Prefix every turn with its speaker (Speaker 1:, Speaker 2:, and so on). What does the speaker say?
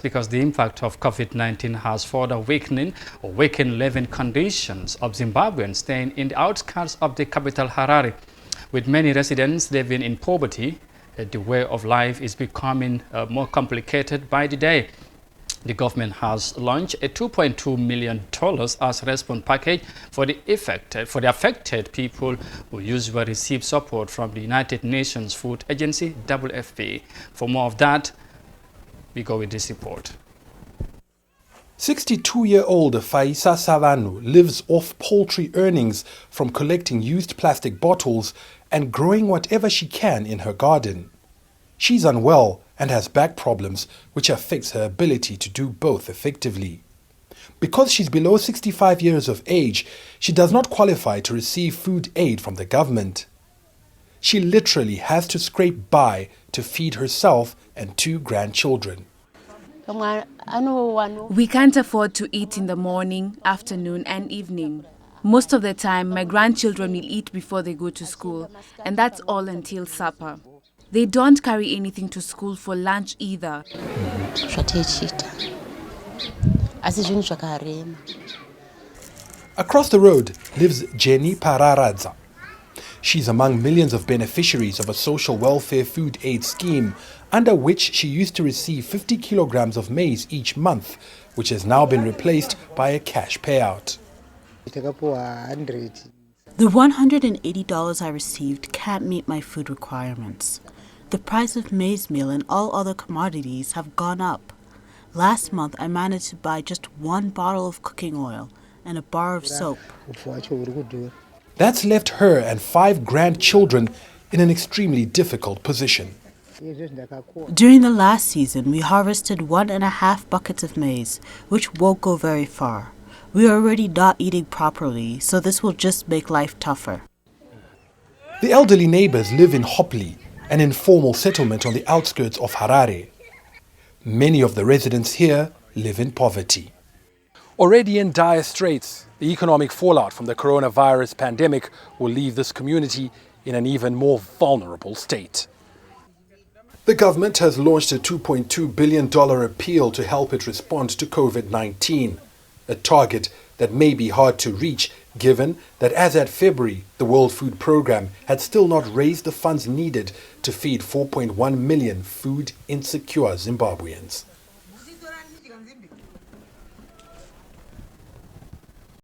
Speaker 1: Because the impact of COVID-19 has further weakened living conditions of Zimbabweans staying in the outskirts of the capital Harare. With many residents living in poverty, the way of life is becoming more complicated by the day. The government has launched a $2.2 million as response package for the affected people who usually receive support from the United Nations Food Agency, WFP. For more of that, we go with this report.
Speaker 2: 62-year-old Faisa Savanu lives off paltry earnings from collecting used plastic bottles and growing whatever she can in her garden. She's unwell and has back problems which affects her ability to do both effectively. Because she's below 65 years of age, she does not qualify to receive food aid from the government. She literally has to scrape by to feed herself and 2 grandchildren.
Speaker 3: We can't afford to eat in the morning, afternoon and evening. Most of the time, my grandchildren will eat before they go to school, and that's all until supper. They don't carry anything to school for lunch either.
Speaker 2: Across the road lives Jenny Pararadza. She's among millions of beneficiaries of a social welfare food aid scheme, under which she used to receive 50 kilograms of maize each month, which has now been replaced by a cash payout.
Speaker 4: The $180 I received can't meet my food requirements. The price of maize meal and all other commodities have gone up. Last month I managed to buy just 1 bottle of cooking oil and a bar of soap.
Speaker 2: That's left her and 5 grandchildren in an extremely difficult position.
Speaker 4: During the last season, we harvested 1.5 buckets of maize, which won't go very far. We are already not eating properly, so this will just make life tougher.
Speaker 2: The elderly neighbors live in Hopley, an informal settlement on the outskirts of Harare. Many of the residents here live in poverty. Already in dire straits, the economic fallout from the coronavirus pandemic will leave this community in an even more vulnerable state. The government has launched a $2.2 billion appeal to help it respond to COVID-19, a target that may be hard to reach given that as at February, the World Food Programme had still not raised the funds needed to feed 4.1 million food-insecure Zimbabweans.